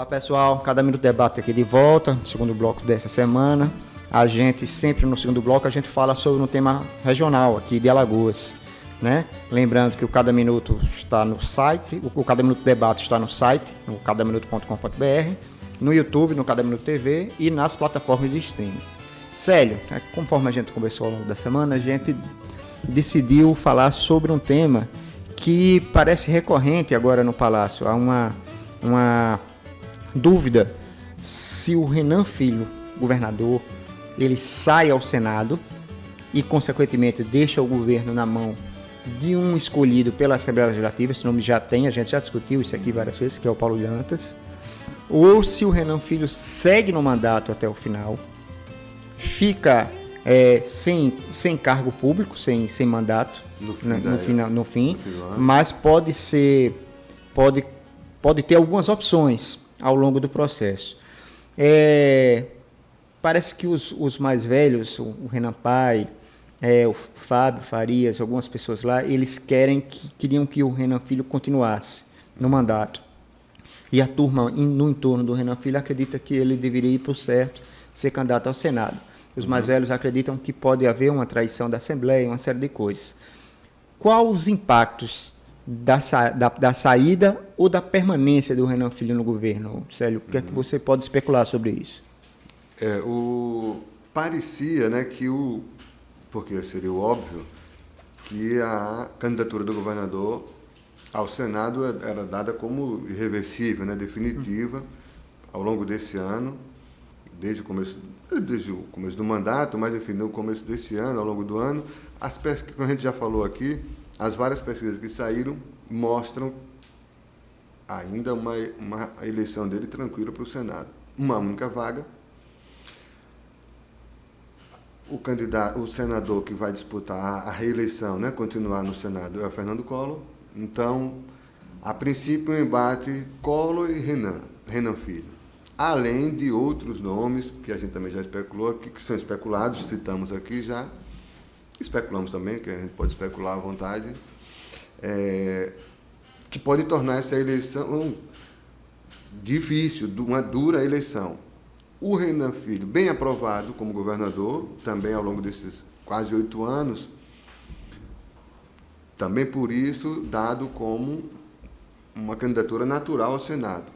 Olá pessoal, Cada Minuto Debate aqui de volta, segundo bloco dessa semana. A gente sempre no segundo bloco a gente fala sobre um tema regional aqui de Alagoas, né? Lembrando que o Cada Minuto está no site, o Cada Minuto Debate está no site, no cadaminuto.com.br, no YouTube, no Cada Minuto TV e nas plataformas de streaming. Célio, conforme a gente conversou ao longo da semana, a gente decidiu falar sobre um tema que parece recorrente agora no Palácio. Há uma dúvida se o Renan Filho, governador, ele sai ao Senado e, consequentemente, deixa o governo na mão de um escolhido pela Assembleia Legislativa. Esse nome já tem, a gente já discutiu isso aqui várias vezes, que é o Paulo Dantas. Ou se o Renan Filho segue no mandato até o final, fica sem cargo público, sem mandato no fim, mas pode ter algumas opções ao longo do processo. Parece que os mais velhos, o Renan Pai, o Fábio Farias, algumas pessoas lá, eles queriam que o Renan Filho continuasse no mandato. E a turma no entorno do Renan Filho acredita que ele deveria ir para o certo, ser candidato ao Senado. Os mais velhos acreditam que pode haver uma traição da Assembleia, uma série de coisas. Quais os impactos da saída ou da permanência do Renan Filho no governo, Célio? O que é que você pode especular sobre isso? Parecia, né, porque seria o óbvio, que a candidatura do governador ao Senado era dada como irreversível, né, definitiva, ao longo desse ano, desde o começo do mandato, mas enfim, no começo desse ano, ao longo do ano. As pesquisas, como a gente já falou aqui, as várias pesquisas que saíram mostram ainda uma eleição dele tranquila para o Senado. Uma única vaga. O senador que vai disputar a reeleição, né, continuar no Senado, é o Fernando Collor. Então, a princípio, o embate Collor e Renan Filho. Além de outros nomes que a gente também já especulou aqui, que são especulados, citamos aqui já, especulamos também, que a gente pode especular à vontade, que pode tornar essa eleição difícil, uma dura eleição. O Renan Filho, bem aprovado como governador, também ao longo desses quase 8 anos, também por isso dado como uma candidatura natural ao Senado.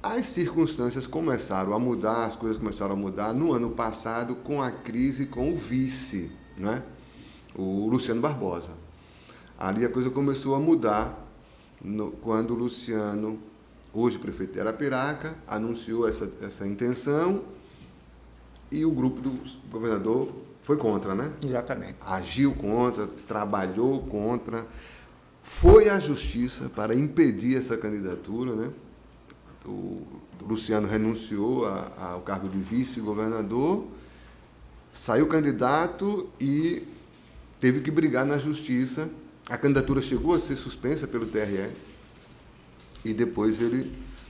As circunstâncias começaram a mudar, as coisas começaram a mudar no ano passado com a crise com o vice, né? O Luciano Barbosa. Ali a coisa começou a mudar quando o Luciano, hoje prefeito de Arapiraca, anunciou essa intenção e o grupo do governador foi contra, né? Exatamente. Agiu contra, trabalhou contra, foi à justiça para impedir essa candidatura, né? O Luciano renunciou ao cargo de vice-governador, saiu candidato e teve que brigar na justiça. A candidatura chegou a ser suspensa pelo TRE e depois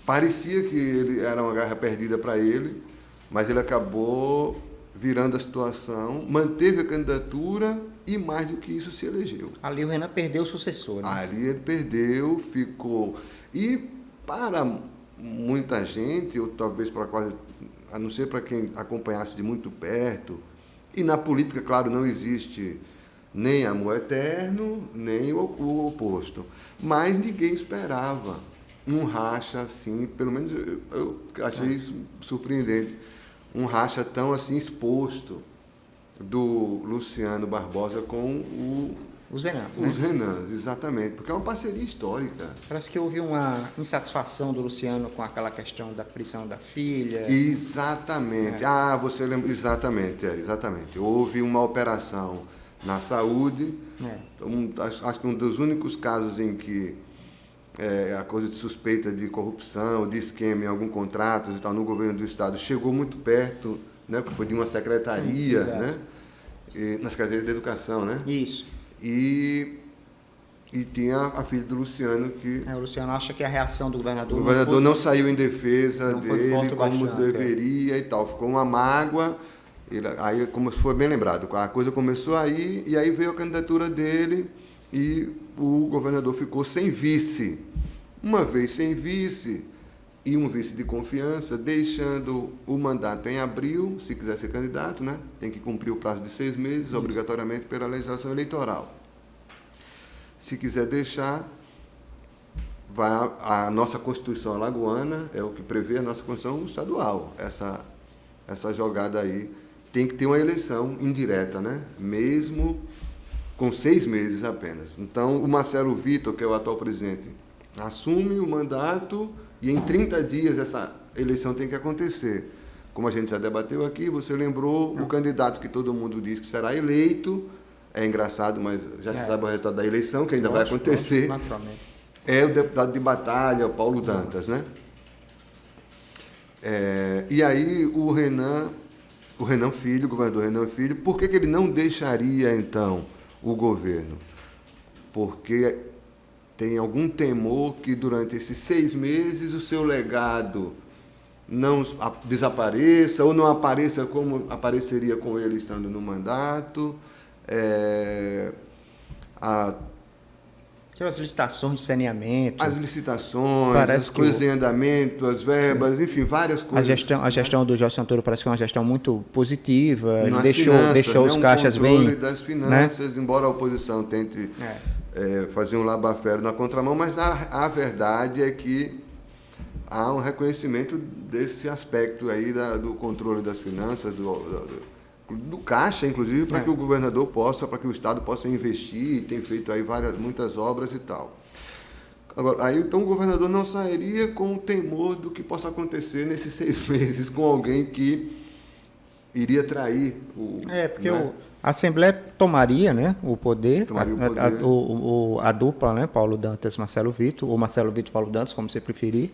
parecia que ele era uma guerra perdida para ele, mas ele acabou virando a situação, manteve a candidatura e, mais do que isso, se elegeu. Ali o Renan perdeu o sucessor, né? Ali ele perdeu, ficou... E para muita gente, ou talvez para quase, a não ser para quem acompanhasse de muito perto, e na política, claro, não existe nem amor eterno, nem o oposto, mas ninguém esperava um racha assim, pelo menos eu achei isso surpreendente, um racha tão assim exposto do Luciano Barbosa com os Renans, os Renans, exatamente, porque é uma parceria histórica. Parece que houve uma insatisfação do Luciano com aquela questão da prisão da filha. Exatamente. Você lembra? Exatamente. Houve uma operação na saúde, acho que um dos únicos casos em que a coisa de suspeita de corrupção, de esquema em algum contrato e tal, no governo do Estado chegou muito perto, né, porque foi de uma secretaria, né, na Secretaria de Educação, né? Isso. E tinha a filha do Luciano que... O Luciano acha que a reação do governador... O governador não saiu em defesa dele como bastante, deveria e tal. Ficou uma mágoa. Aí, como foi bem lembrado, a coisa começou aí, e aí veio a candidatura dele e o governador ficou sem vice. Uma vez sem vice, e um vice de confiança, deixando o mandato em abril, se quiser ser candidato, né? Tem que cumprir o prazo de 6 meses, obrigatoriamente pela legislação eleitoral. Se quiser deixar, a nossa Constituição alagoana, é o que prevê a nossa Constituição estadual. Essa jogada aí tem que ter uma eleição indireta, né? Mesmo com 6 meses apenas. Então, o Marcelo Vitor, que é o atual presidente, assume o mandato e em 30 dias essa eleição tem que acontecer. Como a gente já debateu aqui, você lembrou o candidato que todo mundo diz que será eleito. É engraçado, mas já se sabe o resultado da eleição, que ainda vai acontecer. Naturalmente. É o deputado de batalha, o Paulo Dantas, né? E aí o Renan Filho, o governador Renan Filho, por que ele não deixaria, então, o governo? Porque tem algum temor que durante esses 6 meses o seu legado não desapareça ou não apareça como apareceria com ele estando no mandato. As licitações de saneamento. As licitações, as coisas em andamento, as verbas, enfim, várias coisas. A gestão do Jorge Santoro parece que é uma gestão muito positiva. Ele deixou os um caixas bem... controle das finanças, né? Embora a oposição tente fazer um laba-fero na contramão, mas a verdade é que há um reconhecimento desse aspecto aí do controle das finanças, do caixa, inclusive, para que o governador para que o Estado possa investir, tem feito aí muitas obras e tal. Agora, então o governador não sairia com o temor do que possa acontecer nesses 6 meses com alguém que iria trair porque a Assembleia tomaria, né, o poder, a dupla, né, Paulo Dantas, Marcelo Vitor, ou Marcelo Vitor, Paulo Dantas, como você preferir.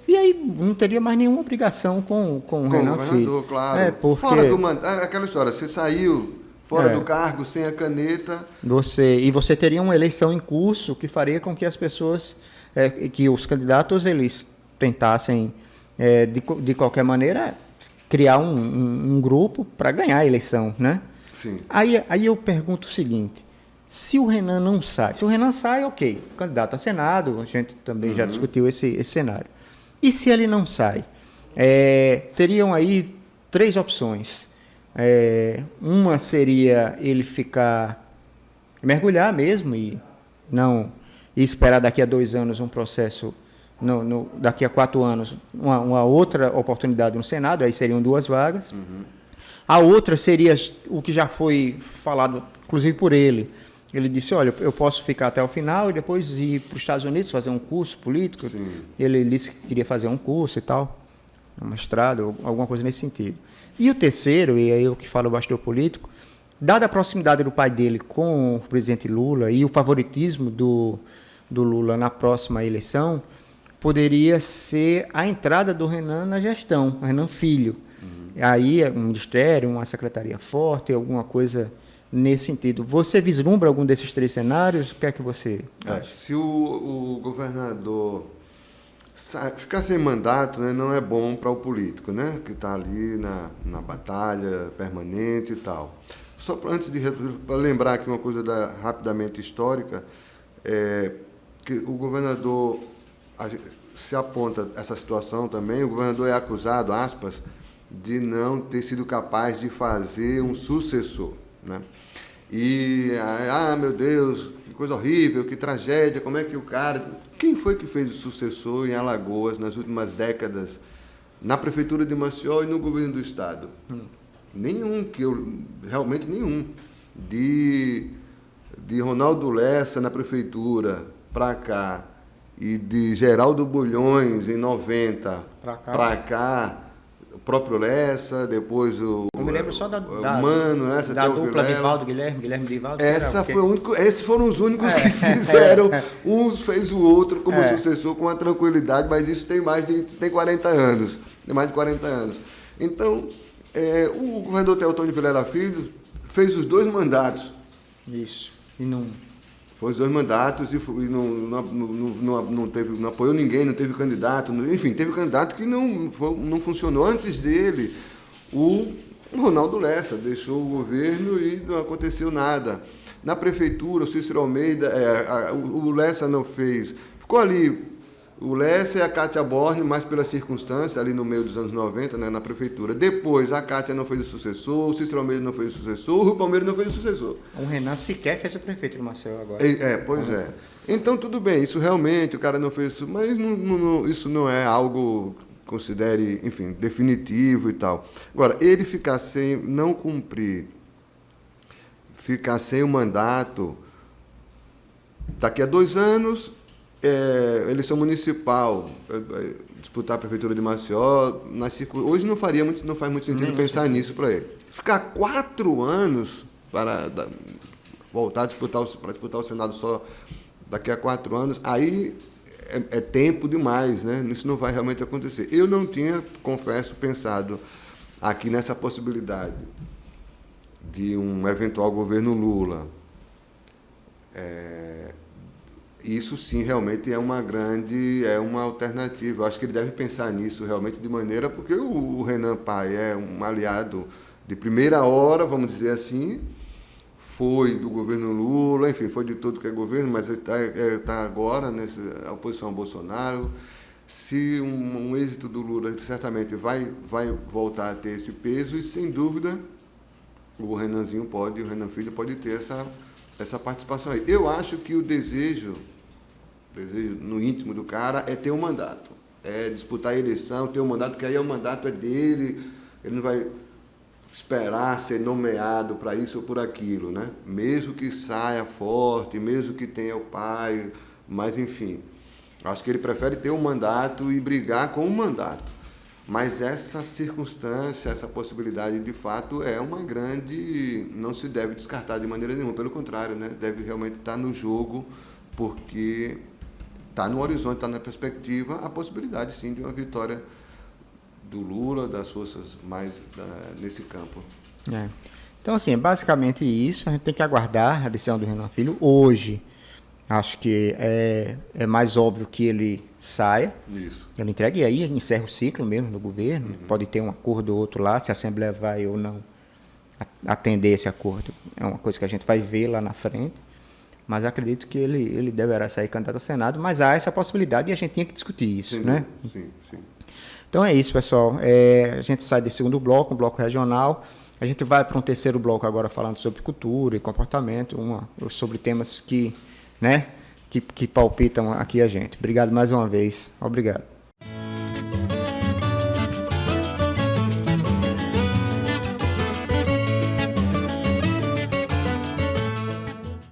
E aí não teria mais nenhuma obrigação com o Renan Filho. Claro. Porque... Fora do mandato, aquela história, você saiu fora do cargo, sem a caneta. Você teria uma eleição em curso que faria com que as pessoas, que os candidatos, eles tentassem, de qualquer maneira, criar um grupo para ganhar a eleição, né? Sim. Aí eu pergunto o seguinte: se o Renan não sai, ok, candidato a Senado, a gente também já discutiu esse cenário. E se ele não sai? Teriam aí 3 opções. Uma seria ele mergulhar mesmo e esperar daqui a 2 anos um processo, daqui a 4 anos, uma outra oportunidade no Senado, aí seriam 2 vagas. A outra seria o que já foi falado, inclusive por ele. Ele disse, olha, eu posso ficar até o final e depois ir para os Estados Unidos fazer um curso político. Sim. Ele disse que queria fazer um curso e tal, um mestrado, alguma coisa nesse sentido. E o terceiro, e aí eu que falo bastidor político, dada a proximidade do pai dele com o presidente Lula e o favoritismo do Lula na próxima eleição, poderia ser a entrada do Renan na gestão, o Renan Filho. Aí um ministério, uma secretaria forte, alguma coisa nesse sentido. Você vislumbra algum desses 3 cenários? O que é que você acha? Se o governador ficar sem mandato, né, não é bom para o político, né, que está ali na batalha permanente e tal. Só antes para lembrar aqui uma coisa rapidamente histórica, que o governador, se aponta essa situação também, o governador é acusado, aspas, de não ter sido capaz de fazer um sucessor, né? E, meu Deus, que coisa horrível, que tragédia, como é que o cara... Quem foi que fez o sucessor em Alagoas nas últimas décadas, na Prefeitura de Maceió e no governo do Estado? Nenhum, realmente nenhum. De Ronaldo Lessa na Prefeitura, para cá, e de Geraldo Bulhões em 90, para cá, o próprio Lessa, depois o Eu me lembro só da Mano, né? da dupla Divaldo, Guilherme Divaldo. Esses foram os únicos que fizeram. Um fez o outro como sucessor com uma tranquilidade, mas isso tem tem 40 anos. Tem mais de 40 anos. Então, o governador Teotônio Vilela Filho fez os 2 mandatos. Isso. E não... Foi os 2 mandatos e não apoiou ninguém, não teve candidato. Enfim, teve candidato que não funcionou. Antes dele, o Ronaldo Lessa deixou o governo e não aconteceu nada. Na prefeitura, o Cícero Almeida, o Lessa não fez. Ficou ali O Lécia e a Cátia Borne, mais pela circunstância, ali no meio dos anos 90, né, na prefeitura. Depois, a Cátia não fez o sucessor, o Cícero Almeida não fez o sucessor, o Rui Palmeira não fez o sucessor. O Renan sequer fez o prefeito do Maceió agora. Pois é. Então, tudo bem, isso realmente, o cara não fez isso, mas isso não é algo, considere, enfim, definitivo e tal. Agora, ele ficar sem, não cumprir, ficar sem o mandato, daqui a 2 anos, eleição municipal, disputar a prefeitura de Maceió, hoje não faz muito sentido pensar nisso para ele. Ficar 4 anos para voltar a disputar o Senado só daqui a 4 anos, aí é tempo demais, né? Isso não vai realmente acontecer. Eu não tinha, confesso, pensado aqui nessa possibilidade de um eventual governo Lula. Isso sim realmente é uma alternativa. Eu acho que ele deve pensar nisso realmente de maneira, porque o Renan Pai é um aliado de primeira hora, vamos dizer assim, foi do governo Lula, enfim, foi de todo que é governo, mas está agora nessa oposição ao Bolsonaro. Se um êxito do Lula certamente vai voltar a ter esse peso, e sem dúvida o Renan Filho pode ter essa participação aí. Eu acho que o desejo no íntimo do cara é ter um mandato, é disputar a eleição, ter um mandato, porque aí o mandato é dele, ele não vai esperar ser nomeado para isso ou por aquilo, né? Mesmo que saia forte, mesmo que tenha o pai, mas enfim, acho que ele prefere ter um mandato e brigar com o mandato. Mas essa circunstância, essa possibilidade, de fato, é uma grande... não se deve descartar de maneira nenhuma, pelo contrário, né? Deve realmente estar no jogo, porque está no horizonte, está na perspectiva, a possibilidade, sim, de uma vitória do Lula, das forças mais nesse campo. Então, assim, é basicamente isso. A gente tem que aguardar a decisão do Renan Filho hoje. Acho que é mais óbvio que ele saia. Isso. Ele entregue e aí encerra o ciclo mesmo do governo. Uhum. Pode ter um acordo ou outro lá, se a Assembleia vai ou não atender esse acordo. É uma coisa que a gente vai ver lá na frente. Mas acredito que ele deverá sair candidato ao Senado, mas há essa possibilidade e a gente tinha que discutir isso, né? Sim. Então é isso, pessoal. A gente sai desse segundo bloco, um bloco regional. A gente vai para um terceiro bloco agora falando sobre cultura e comportamento, sobre temas que palpitam aqui a gente. Obrigado mais uma vez. Obrigado.